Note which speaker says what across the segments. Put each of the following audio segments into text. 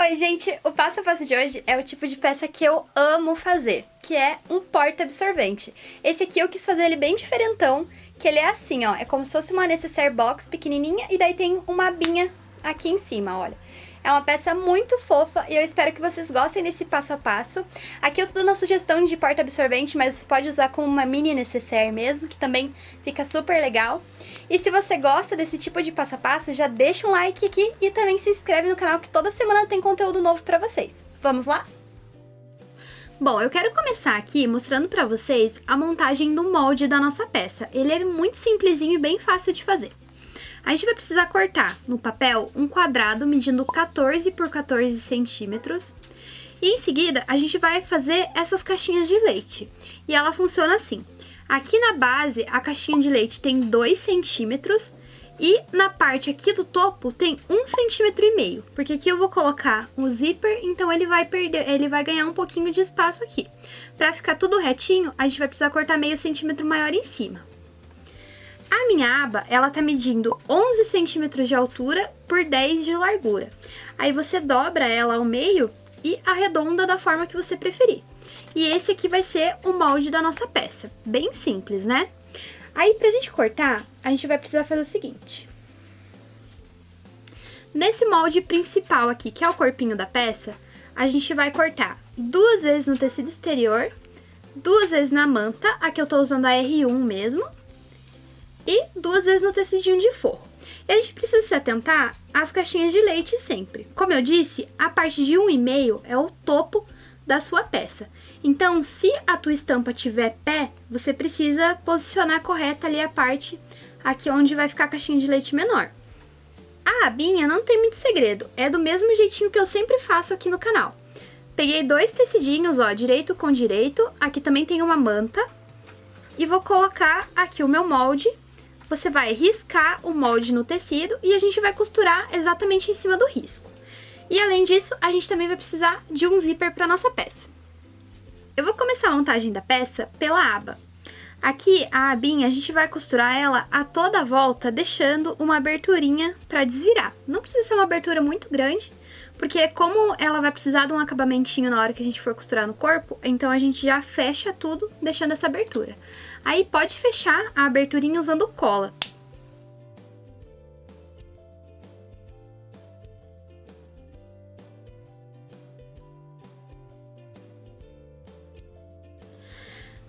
Speaker 1: Oi, gente! O passo a passo de hoje é o tipo de peça que eu amo fazer, que é um porta-absorvente. Esse aqui eu quis fazer ele bem diferentão, que ele é assim, ó, é como se fosse uma necessaire box pequenininha e daí tem uma abinha aqui em cima, olha. É uma peça muito fofa e eu espero que vocês gostem desse passo a passo. Aqui eu tô dando uma sugestão de porta-absorvente, mas você pode usar como uma mini necessaire mesmo, que também fica super legal. E se você gosta desse tipo de passo a passo, já deixa um like aqui e também se inscreve no canal que toda semana tem conteúdo novo pra vocês. Vamos lá? Bom, eu quero começar aqui mostrando pra vocês a montagem do molde da nossa peça. Ele é muito simplesinho e bem fácil de fazer. A gente vai precisar cortar no papel um quadrado medindo 14 por 14 centímetros. E em seguida, a gente vai fazer essas caixinhas de leite. E ela funciona assim. Aqui na base, a caixinha de leite tem 2 centímetros. E na parte aqui do topo tem 1,5 centímetro. Porque aqui eu vou colocar um zíper, então ele vai ganhar um pouquinho de espaço aqui. Para ficar tudo retinho, a gente vai precisar cortar meio centímetro maior em cima. A minha aba, ela tá medindo 11 centímetros de altura por 10 de largura. Aí você dobra ela ao meio e arredonda da forma que você preferir. E esse aqui vai ser o molde da nossa peça. Bem simples, né? Aí pra gente cortar, a gente vai precisar fazer o seguinte. Nesse molde principal aqui, que é o corpinho da peça, a gente vai cortar 2 vezes no tecido exterior, 2 vezes na manta, aqui eu tô usando a R1 mesmo, e 2 vezes no tecidinho de forro. E a gente precisa se atentar às caixinhas de leite sempre. Como eu disse, a parte de 1,5 é o topo da sua peça. Então, se a tua estampa tiver pé, você precisa posicionar correta ali a parte aqui onde vai ficar a caixinha de leite menor. A abinha não tem muito segredo, é do mesmo jeitinho que eu sempre faço aqui no canal. Peguei 2 tecidinhos, ó, direito com direito, aqui também tem uma manta, e vou colocar aqui o meu molde. Você vai riscar o molde no tecido e a gente vai costurar exatamente em cima do risco. E além disso, a gente também vai precisar de um zíper para nossa peça. Eu vou começar a montagem da peça pela aba. Aqui, a abinha, a gente vai costurar ela a toda a volta, deixando uma aberturinha para desvirar. Não precisa ser uma abertura muito grande, porque como ela vai precisar de um acabamentinho na hora que a gente for costurar no corpo, então a gente já fecha tudo, deixando essa abertura. Aí pode fechar a aberturinha usando cola.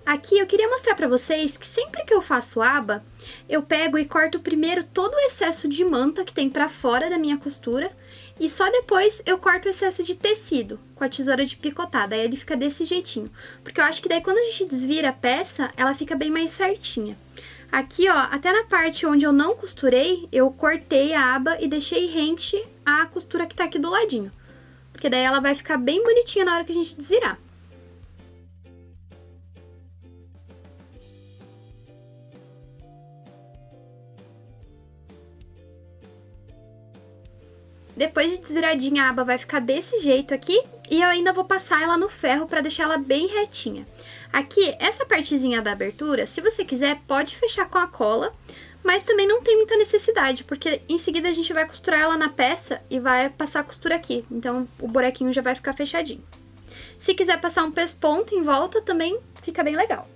Speaker 1: Aqui eu queria mostrar pra vocês que sempre que eu faço aba, eu pego e corto primeiro todo o excesso de manta que tem pra fora da minha costura e só depois eu corto o excesso de tecido com a tesoura de picotar, daí ele fica desse jeitinho. Porque eu acho que daí quando a gente desvira a peça, ela fica bem mais certinha. Aqui, ó, até na parte onde eu não costurei, eu cortei a aba e deixei rente a costura que tá aqui do ladinho. Porque daí ela vai ficar bem bonitinha na hora que a gente desvirar. Depois de desviradinha a aba vai ficar desse jeito aqui e eu ainda vou passar ela no ferro para deixar ela bem retinha. Aqui, essa partezinha da abertura, se você quiser, pode fechar com a cola, mas também não tem muita necessidade, porque em seguida a gente vai costurar ela na peça e vai passar a costura aqui, então o buraquinho já vai ficar fechadinho. Se quiser passar um pesponto em volta, também fica bem legal.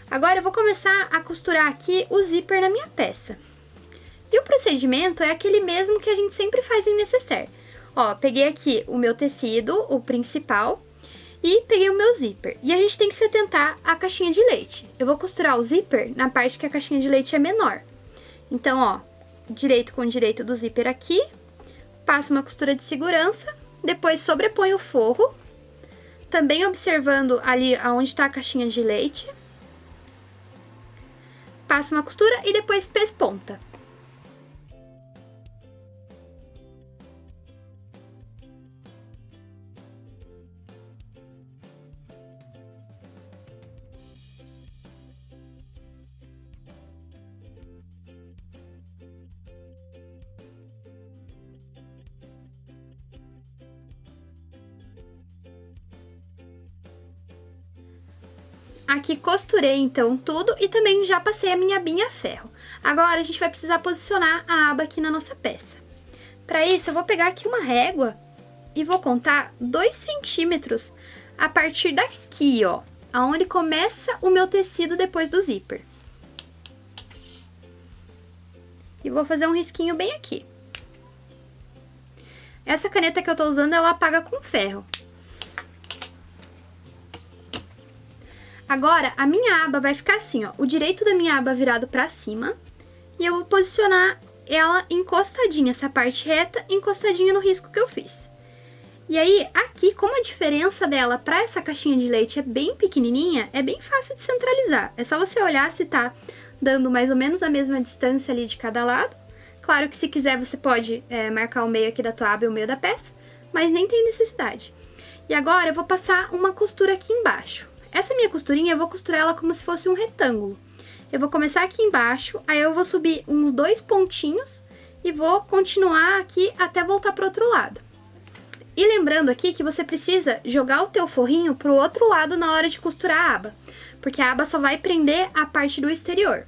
Speaker 1: Agora eu vou começar a costurar aqui o zíper na minha peça. E o procedimento é aquele mesmo que a gente sempre faz em necessaire. Ó, peguei aqui o meu tecido, o principal, e peguei o meu zíper. E a gente tem que se atentar à caixinha de leite. Eu vou costurar o zíper na parte que a caixinha de leite é menor. Então, ó, direito com direito do zíper aqui, passo uma costura de segurança, depois sobreponho o forro, também observando ali onde está a caixinha de leite, passo uma costura e depois pesponta. Aqui costurei então tudo e também já passei a minha abinha a ferro. Agora a gente vai precisar posicionar a aba aqui na nossa peça. Para isso eu vou pegar aqui uma régua e vou contar 2 centímetros a partir daqui, ó, aonde começa o meu tecido depois do zíper. E vou fazer um risquinho bem aqui. Essa caneta que eu tô usando, ela apaga com ferro. Agora, a minha aba vai ficar assim, ó, o direito da minha aba virado pra cima, e eu vou posicionar ela encostadinha, essa parte reta, encostadinha no risco que eu fiz. E aí, aqui, como a diferença dela pra essa caixinha de leite é bem pequenininha, é bem fácil de centralizar. É só você olhar se tá dando mais ou menos a mesma distância ali de cada lado. Claro que se quiser você pode marcar o meio aqui da tua aba e o meio da peça, mas nem tem necessidade. E agora eu vou passar uma costura aqui embaixo. Essa minha costurinha eu vou costurar ela como se fosse um retângulo. Eu vou começar aqui embaixo, aí eu vou subir uns 2 pontinhos e vou continuar aqui até voltar pro outro lado. E lembrando aqui que você precisa jogar o teu forrinho pro outro lado na hora de costurar a aba, porque a aba só vai prender a parte do exterior.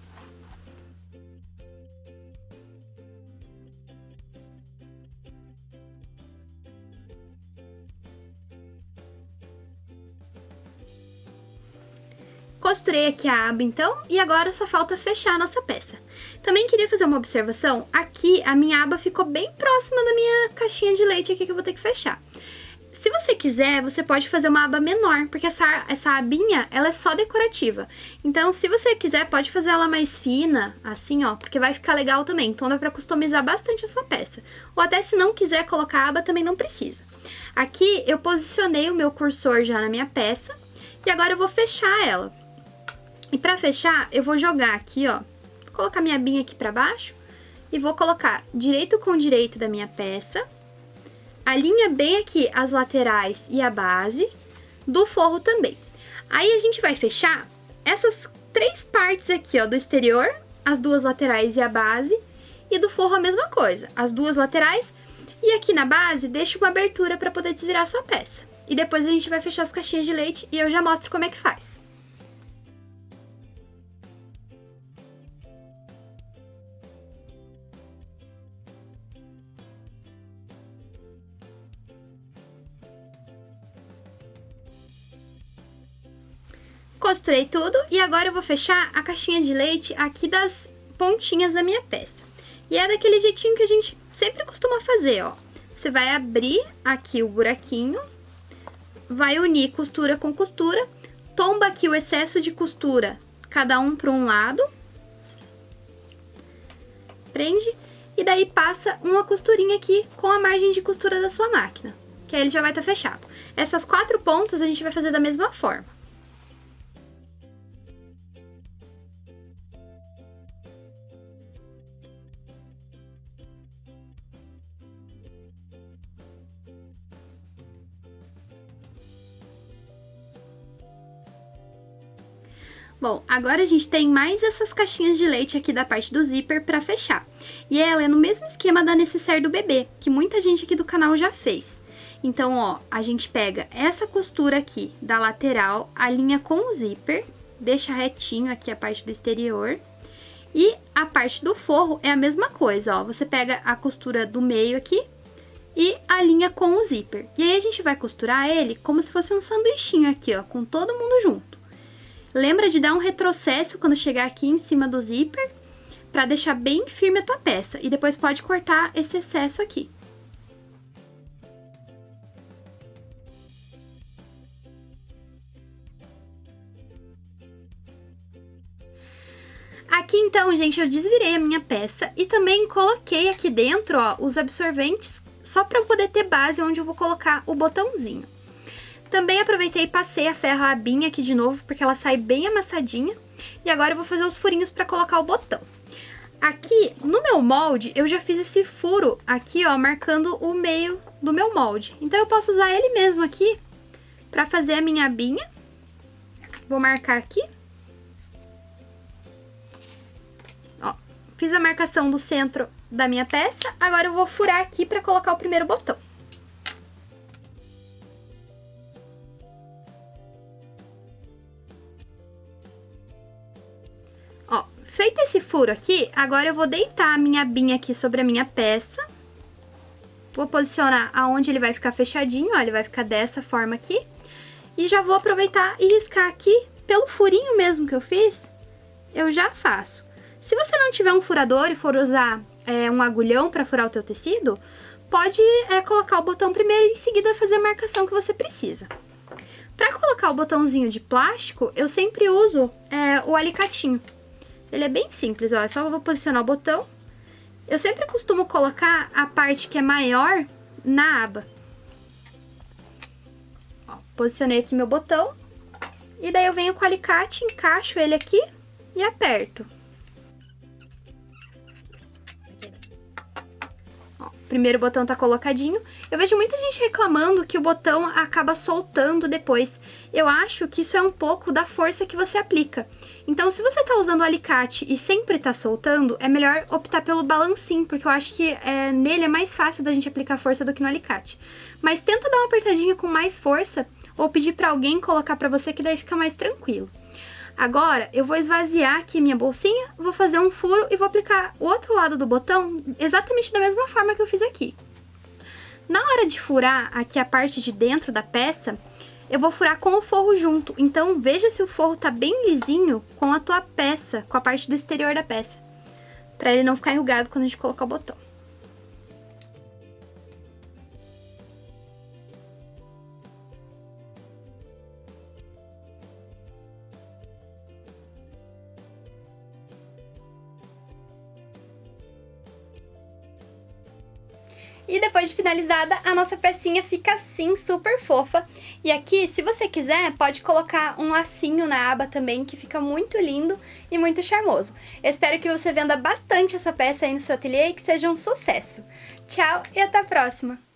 Speaker 1: Costurei aqui a aba então, e agora só falta fechar a nossa peça. Também queria fazer uma observação, aqui a minha aba ficou bem próxima da minha caixinha de leite aqui que eu vou ter que fechar. Se você quiser, você pode fazer uma aba menor, porque essa abinha, ela é só decorativa. Então, se você quiser, pode fazer ela mais fina, assim, ó, porque vai ficar legal também. Então, dá pra customizar bastante a sua peça. Ou até se não quiser colocar a aba, também não precisa. Aqui, eu posicionei o meu cursor já na minha peça, e agora eu vou fechar ela. E pra fechar, eu vou jogar aqui, ó, vou colocar minha abinha aqui pra baixo, e vou colocar direito com direito da minha peça, alinha bem aqui as laterais e a base, do forro também. Aí a gente vai fechar essas 3 partes aqui, ó, do exterior, as 2 laterais e a base, e do forro a mesma coisa, as 2 laterais, e aqui na base deixa uma abertura pra poder desvirar a sua peça. E depois a gente vai fechar as caixinhas de leite e eu já mostro como é que faz. Costurei tudo e agora eu vou fechar a caixinha de leite aqui das pontinhas da minha peça. E é daquele jeitinho que a gente sempre costuma fazer, ó. Você vai abrir aqui o buraquinho, vai unir costura com costura, tomba aqui o excesso de costura, cada um para um lado, prende e daí passa uma costurinha aqui com a margem de costura da sua máquina, que aí ele já vai estar fechado. Essas 4 pontas a gente vai fazer da mesma forma. Bom, agora a gente tem mais essas caixinhas de leite aqui da parte do zíper pra fechar. E ela é no mesmo esquema da necessaire do bebê, que muita gente aqui do canal já fez. Então, ó, a gente pega essa costura aqui da lateral, alinha com o zíper, deixa retinho aqui a parte do exterior. E a parte do forro é a mesma coisa, ó, você pega a costura do meio aqui e alinha com o zíper. E aí a gente vai costurar ele como se fosse um sanduichinho aqui, ó, com todo mundo junto. Lembra de dar um retrocesso quando chegar aqui em cima do zíper, para deixar bem firme a tua peça. E depois pode cortar esse excesso aqui. Aqui então, gente, eu desvirei a minha peça e também coloquei aqui dentro, ó, os absorventes, só para eu poder ter base onde eu vou colocar o botãozinho. Também aproveitei e passei a ferro a abinha aqui de novo, porque ela sai bem amassadinha. E agora eu vou fazer os furinhos para colocar o botão. Aqui, no meu molde, eu já fiz esse furo aqui, ó, marcando o meio do meu molde. Então, eu posso usar ele mesmo aqui para fazer a minha abinha. Vou marcar aqui. Ó, fiz a marcação do centro da minha peça. Agora eu vou furar aqui para colocar o primeiro botão. Feito esse furo aqui, agora eu vou deitar a minha abinha aqui sobre a minha peça. Vou posicionar aonde ele vai ficar fechadinho, ó, ele vai ficar dessa forma aqui. E já vou aproveitar e riscar aqui, pelo furinho mesmo que eu fiz, eu já faço. Se você não tiver um furador e for usar um agulhão para furar o teu tecido, pode colocar o botão primeiro e em seguida fazer a marcação que você precisa. Para colocar o botãozinho de plástico, eu sempre uso o alicatinho. Ele é bem simples, ó, é só eu vou posicionar o botão. Eu sempre costumo colocar a parte que é maior na aba. Ó, posicionei aqui meu botão. E daí eu venho com o alicate, encaixo ele aqui e aperto. Ó, o primeiro botão tá colocadinho. Eu vejo muita gente reclamando que o botão acaba soltando depois. Eu acho que isso é um pouco da força que você aplica. Então, se você tá usando o alicate e sempre tá soltando, é melhor optar pelo balancinho, porque eu acho que nele é mais fácil da gente aplicar força do que no alicate. Mas tenta dar uma apertadinha com mais força, ou pedir pra alguém colocar pra você, que daí fica mais tranquilo. Agora, eu vou esvaziar aqui minha bolsinha, vou fazer um furo e vou aplicar o outro lado do botão exatamente da mesma forma que eu fiz aqui. Na hora de furar aqui a parte de dentro da peça, eu vou furar com o forro junto. Então, veja se o forro tá bem lisinho com a tua peça, com a parte do exterior da peça, pra ele não ficar enrugado quando a gente colocar o botão. E depois de finalizada, a nossa pecinha fica assim, super fofa. E aqui, se você quiser, pode colocar um lacinho na aba também, que fica muito lindo e muito charmoso. Eu espero que você venda bastante essa peça aí no seu ateliê e que seja um sucesso. Tchau e até a próxima!